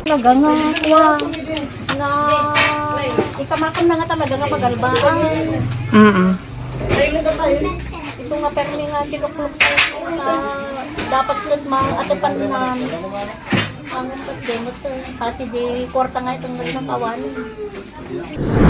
Talaga nga, na ikamakon na nga talaga nga pagalbaan. Iso nga permi nga tinuklok sa na dapat nagmang atipan man. Ang demot pati di kwarta nga itong nagkawan.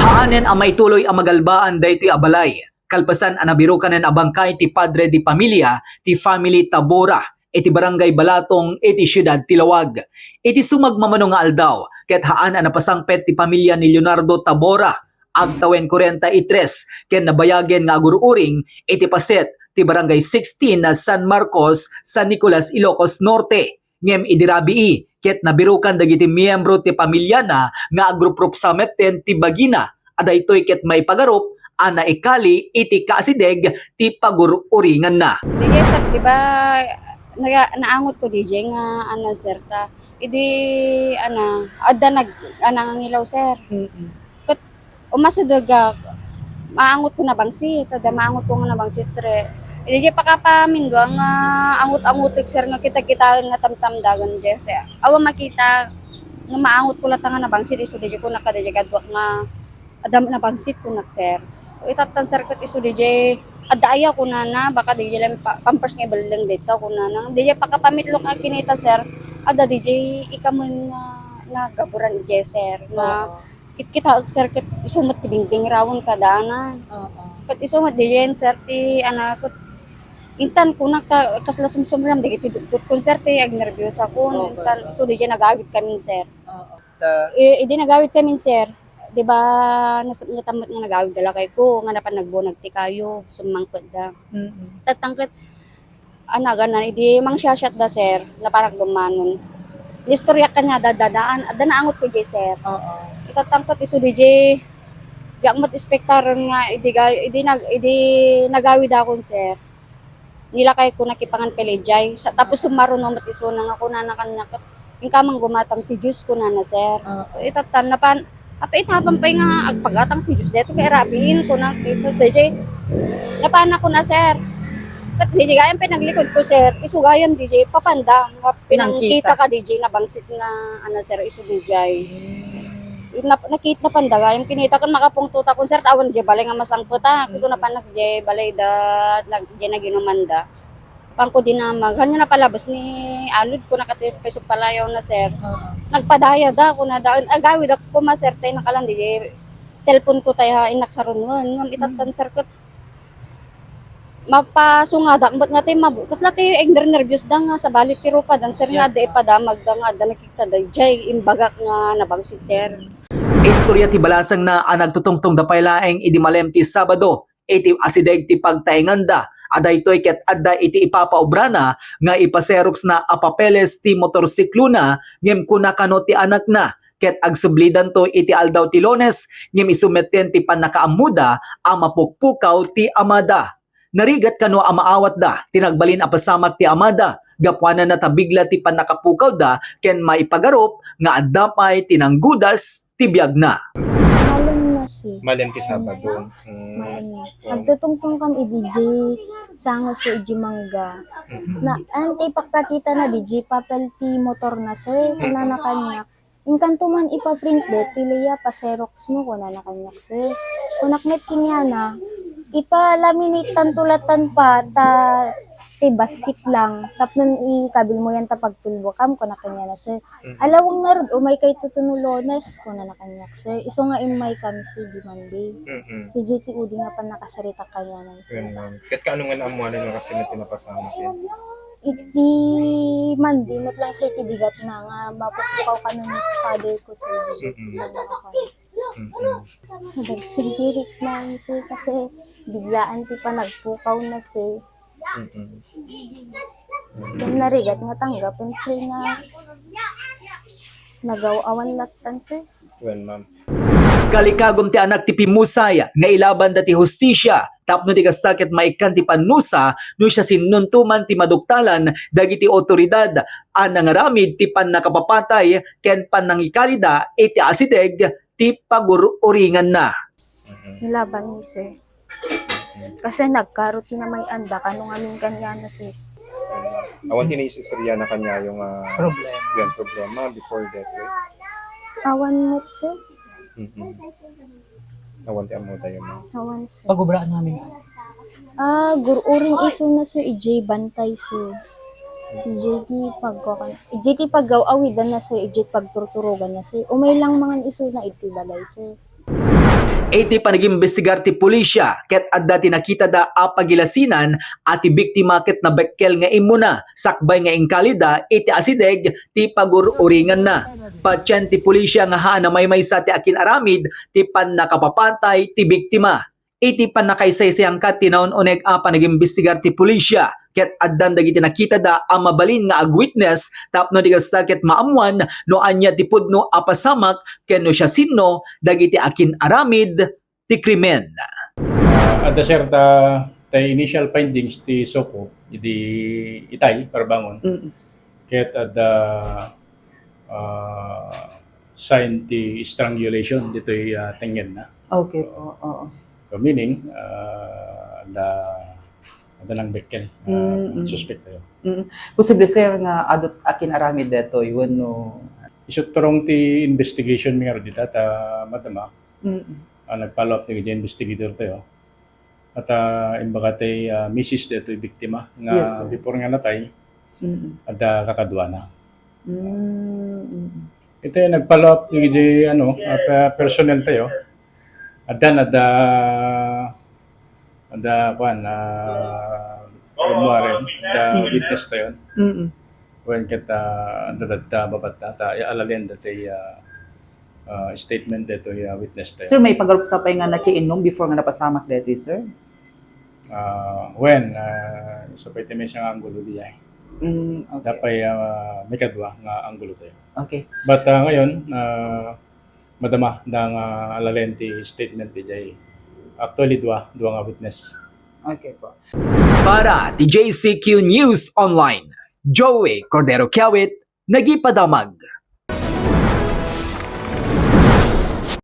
Haanen ang maituloy ang magalbaan daytoy abalay. Kalpasan ang nabirukan ng abangkay ti Padre di Pamilya ti Family Tabora iti Barangay Balatong iti Siyudad Tilawag. Iti sumagmamano nga aldaw ket haan ang napasangpet ti pamilya ni Leonardo Tabora agtawen 43 ken nabayagen nga agururing iti paset ti Barangay 16 na San Marcos, San Nicolas, Ilocos Norte. Ngem idirabii ket nabirukan dagiti miyembro ti pamilya na nga agrup summit ten ti bagina adaytoy ket may pagarup ana ikali iti kaasideg ti pagururingan na. DJ sir, di ba naangot ko DJ nga ano sir ta. Idi adda nangangilaw sir. Ket umasadaga maangot ko na bangsit, tada maangot ko nga na bangsit tre. Idi pakapaminggo nga angot-angotik sir nga kita-kita nga tamtam dagan je sir. Awa makita nga maangot ko latang na bangsit iso DJ ko nakadja kadwa nga adam na bangsit ko nak sir. Itatan sir kat iso DJ adaya ko na baka DJ lang pampers nga balang dito ko na DJ pakapamitlok nga kinita sir ada DJ ikaman na gaburan DJ sir na kita sir kat isumat bingbing rawon kadana kat isumat DJ sir ti anak ko intan ko nakasla sumsumram dagiti dudut konser ti ag nervyos ako intan so DJ nagawit kami sir idi nagawit kami sir. Di ba natamot nga nagawid dala kay ko nga napan nagbunag ti kayo sumangkot da. Tatangket anaga na idi mang shot da sir na parang dumanon. Istorya kanya dadaan ada naangot ko di sir. Itatangkot isu DJ gakmat spektaron nga idi nagawid ako sir. Nila kay ko nakipangan pelejay tapos sumaruno mat isu nga ako na nakanakot. Ingkamang gumatang ti juice ko na sir. Itatan na pan apa itapang pa nga agpagatang pijus dito kay Rabin ko na DJ napana ko na sir kat DJ gayan pinaglikod ko sir isugayan DJ papanda nga pinangkita ka DJ na bangsit nga ano sir isu DJ nakita panda gayan kinita kan makapungtuta kon sir awan je balay nga masangputa kuso na panak je balay da je na ginumanda pangko din na maghanyo na palabas ni alud ko nakatipeso palayaw na sir. Nagpadaya da ko na daon agawid ako maserte nakalan di cellphone ko tayo inaksaron ngam itatan sir ko mapasungada mbot nga tay mabukas lati egner nervyos da nga sa balik ti rupa dan sir nga di padamag da nga da nakita da jay imbagak nga nabangsit sir. Istorya ti balasang na ang nagtutungtong dapay laeng idi malem ti Sabado iti asideg ti pagtaenganda adaytoy ket adda iti ipapaubrana nga ipaserox na apapeles ti motorsiklo na ngem kunakano ti anak na ket agsublidan to iti aldaw ti Lunes ngem isumeten ti panakaamuda a mapukpukaw ti amada. Narigat kano a maawat da tinagbalin a pasamak ti amada gapwanan na tabigla ti panakapukaw da ken maipagarup nga addapay tinanggudas ti biag na. Malem ti Sabado. Nagtutungtong kam i-DJ sango si Iji Mangga. Na anti pakpakita na DJ papel ti motor na sir kuna na kanyak. Inkanto man ipa-print de tiliya pa xerox mo kuna na kanyak sir. Kunaknet kinyana ipa-laminate tulatan pa ta ti basit lang tapnon ikabil mo yan ta pagtulbo kam kuna kanya na sir. Alawang nga rod umay kay tutunulones kuna na kanyak sir. Iso nga imay kami sir di Monday. Ti JT udi nga pa nakasarita kanya na sir. Kat kaano nga naamuanan nga kasi na tinapasama kin? Iti Monday mat lang sir ti bigat na nga mapukpukaw ka ng father ko sir. Nagsigirik na sir kasi biglaan ti pa nagpukaw na sir. Yung narigat nga tanggapin sir nga nagawawan latan sir. Well, ma'am. Kalikagom ti anak ti Pimusay nga ilaban dati hustisya tapno ti kastakit maikan ti panusa no siya sinuntuman ti maduktalan dagiti otoridad ang nangaramid ti pannakapapatay ken pannangikalida iti asideg ti pagururingan na. Nilaban ni sir. Kasi nagkaroon na may anda kanong aming kanya na sir. Awan tinis istorya na kanya yung problema before that, right? Awan mo, sir. Awan ti amo tayo na. Awan, sir. Pag-ubraan namin nga. Gururing iso na, sir. EJ bantay, sir. EJ ti paggaw-awidan na, sir. EJ pagturturugan na, sir. Umay lang mga iso na iti balay, sir. Iti panag-imbestigar ti pulisya ket adda ti nakita da apagilasinan ati biktima ket nabekkel nga imuna sakbay nga ingkalida iti asideg ti pagururingan na. Patyan ti pulisya nga haan na maysa ti akin aramid ti pan nakapapatay ti biktima. Iti pan nakaysaysayan kat tinaon-oneg a panag-imbestigar ti pulisya ket addan dagiti nakita da ang mabalin nga ag-witness tapno di kasta ket maamuan no anya ti pudno apasamak ken no siya sinno dagiti akin aramid ti krimen. At sir, tay initial findings ti Soko, idi itay parbangon. Ket adda sign ti strangulation dito'y tengen na. Okay po, oo. So meaning, ada nang bekkel, suspect tayo. Posible sir nga adot akin aramid deto yun no. Isuturong ti investigation nga dito at madama, nag-follow up ni investigator tayo. At imbaga tay misis dito yung biktima nga Yes, sir. before nga natay, at kakadwa na. Ito yung nag-follow up ni personnel tayo. At then ada witness tayo. When kita dadada babata alalenda tay statement dito yung witness tayo. Sir, may pagarup sa pay nga nakiinom before nga napasamak deto sir? So pwede may siyang anggulo diya. Okay. Dapat may kadwa nga anggulo tayo. Okay. But ngayon, madama ng alalenti statement diya. Actually, dua nga witness. Okay po. Para ti JCQ News Online, Joey Cordero Kiawit, nagipadamag.